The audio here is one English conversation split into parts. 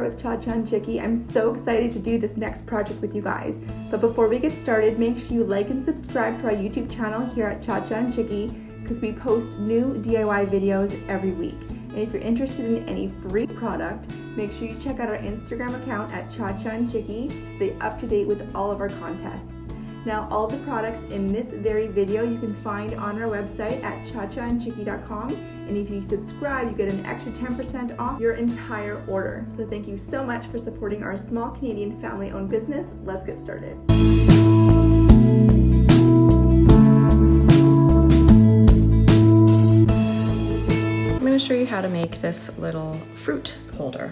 here with Chacha&Chicky. I'm so excited to do this next project with you guys. But before we get started, make sure you like and subscribe to our YouTube channel here at Chacha&Chicky because we post new DIY videos every week. And if you're interested in any free product, make sure you check out our Instagram account at Chacha&Chicky to stay up to date with all of our contests. Now, all the products in this very video you can find on our website at ChaCha&Chicky.com, and if you subscribe, you get an extra 10% off your entire order. So thank you so much for supporting our small Canadian family-owned business. Let's get started. I'm going to show you how to make this little fruit holder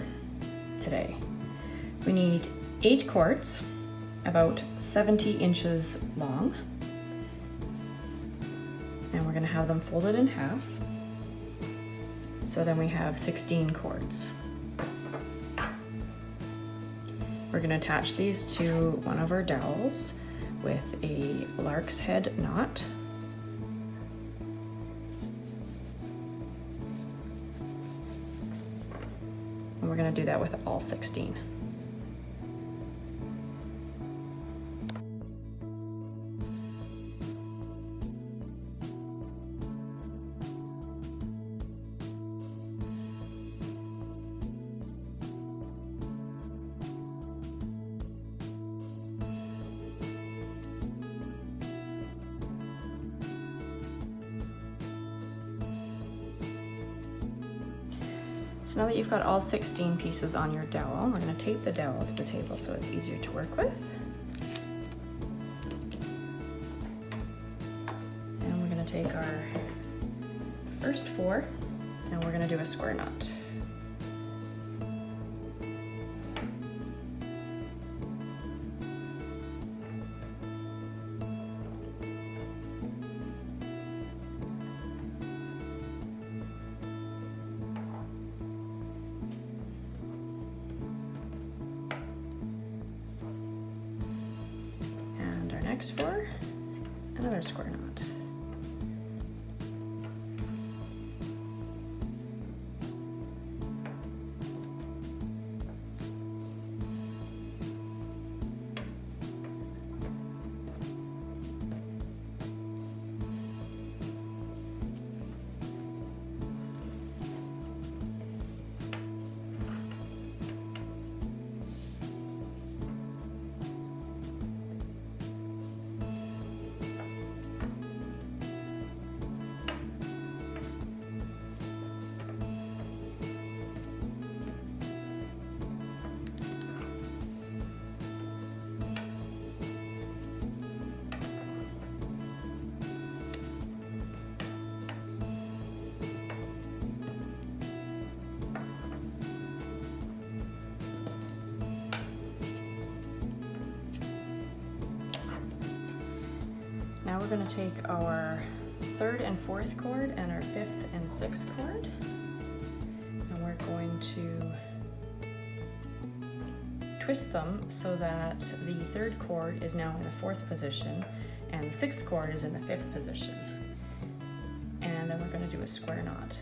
today. We need 8 cords, about 70 inches long, and we're going to have them folded in half, so then we have 16 cords. We're going to attach these to one of our dowels with a lark's head knot. And we're going to do that with all 16. So now that you've got all 16 pieces on your dowel, we're going to tape the dowel to the table so it's easier to work with. And we're going to take our first 4 and we're going to do a square knot. Next 4, another square knot. Now we're going to take our 3rd and 4th cord and our 5th and 6th cord, and we're going to twist them so that the 3rd cord is now in the 4th position and the 6th cord is in the 5th position. And then we're going to do a square knot.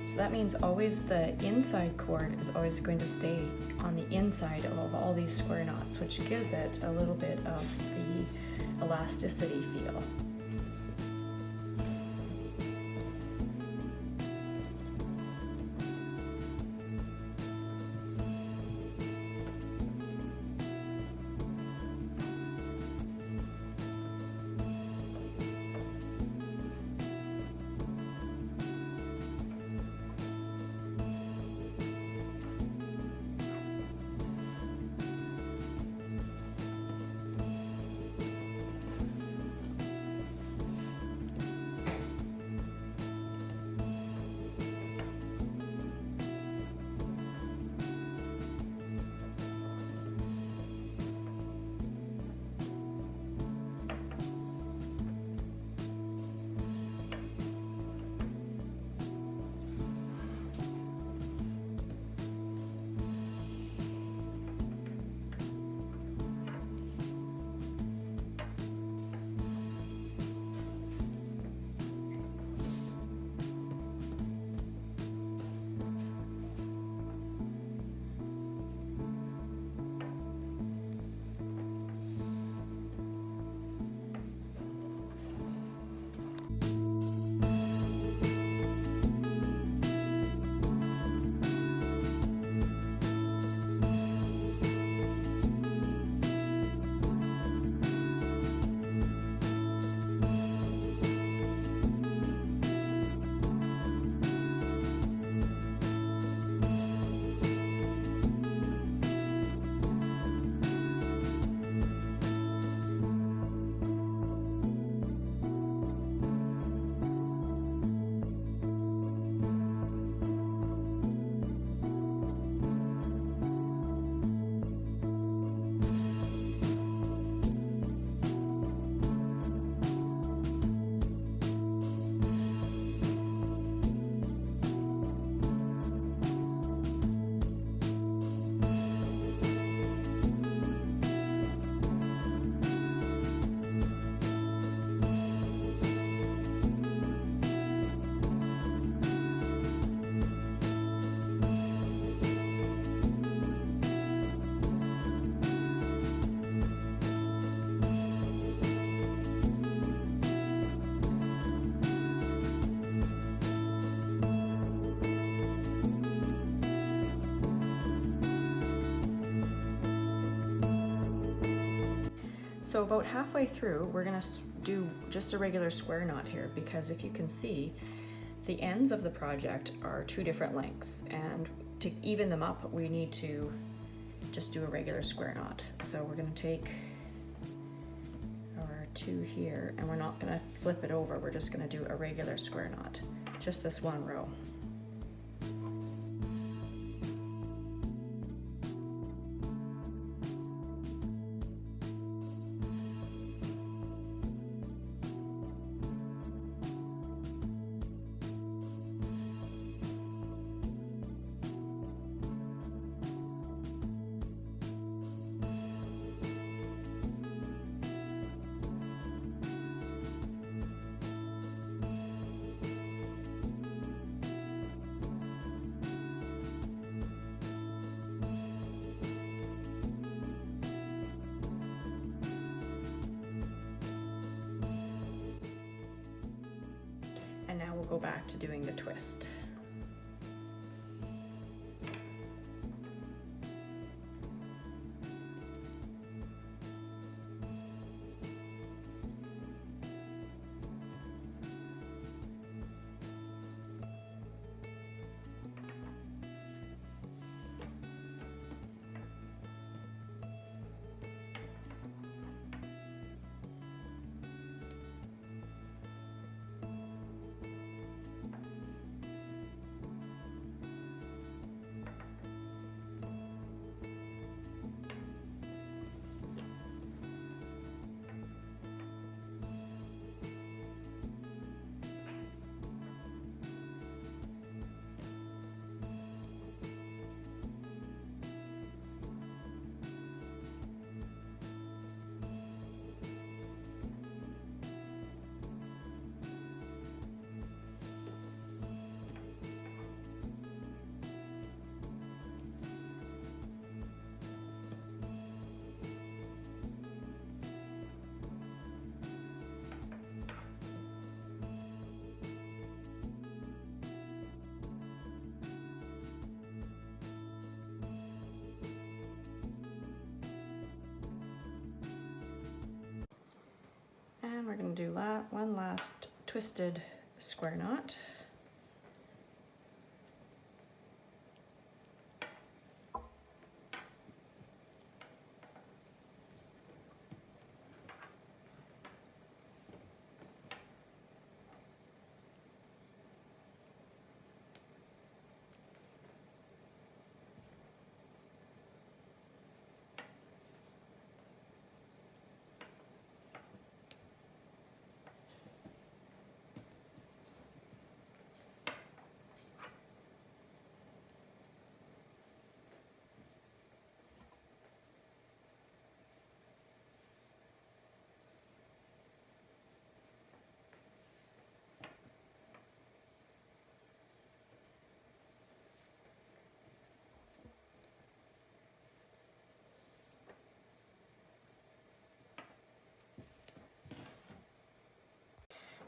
So that means always the inside cord is always going to stay on the inside of all these square knots, which gives it a little bit of the elasticity feel. So about halfway through, we're gonna do just a regular square knot here, because if you can see, the ends of the project are 2 different lengths, and to even them up, we need to just do a regular square knot. So we're gonna take our 2 here, and we're not gonna flip it over, we're just gonna do a regular square knot, just this one row. And now we'll go back to doing the twist. And we're going to do one last twisted square knot.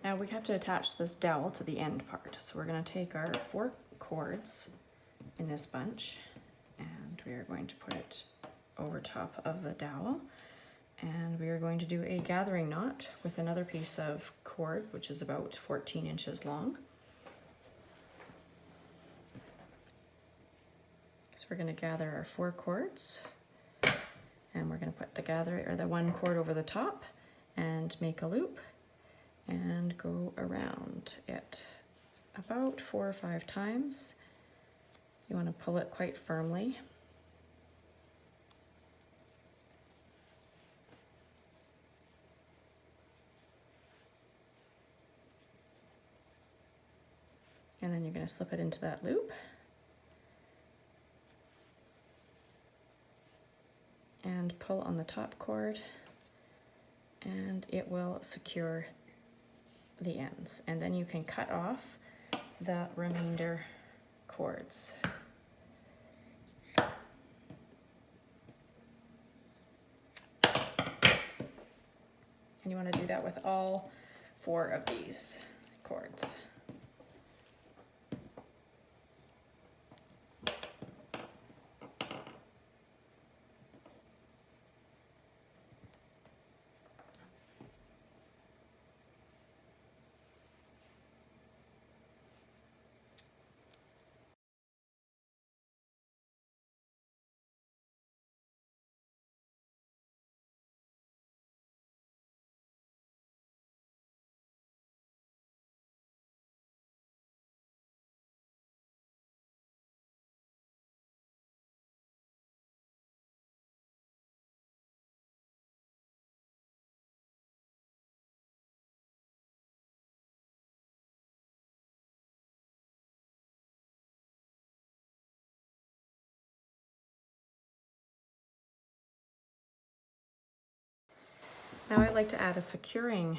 Now we have to attach this dowel to the end part. So we're going to take our 4 cords in this bunch, and we are going to put it over top of the dowel. And we are going to do a gathering knot with another piece of cord, which is about 14 inches long. So we're going to gather our 4 cords, and we're going to put the 1 cord over the top and make a loop and go around it about 4 or 5 times. You want to pull it quite firmly. And then you're going to slip it into that loop. And pull on the top cord, and it will secure the ends. And then you can cut off the remainder cords. And you want to do that with all 4 of these cords. Now I like to add a securing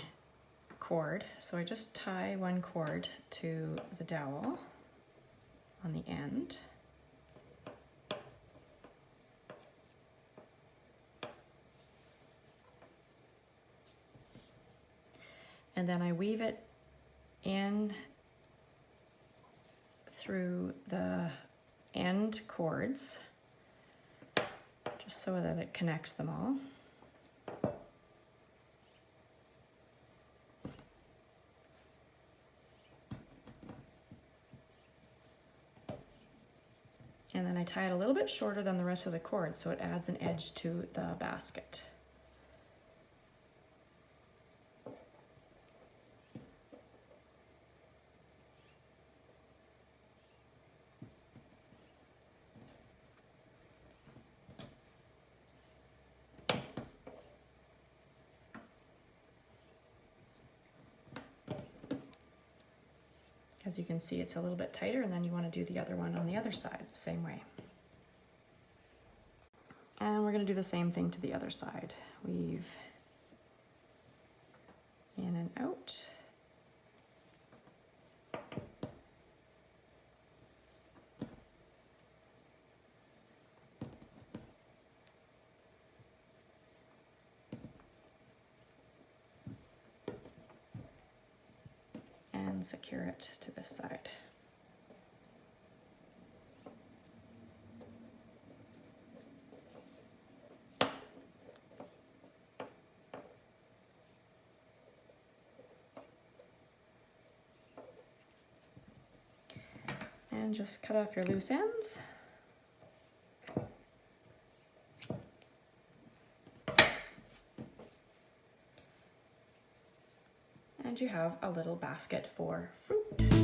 cord, so I just tie one cord to the dowel on the end. And then I weave it in through the end cords, just so that it connects them all. And then I tie it a little bit shorter than the rest of the cord so it adds an edge to the basket. As you can see, it's a little bit tighter, and then you want to do the other one on the other side the same way. And we're going to do the same thing to the other side. Weave in and out. And secure it to this side. And just cut off your loose ends. And you have a little basket for fruit.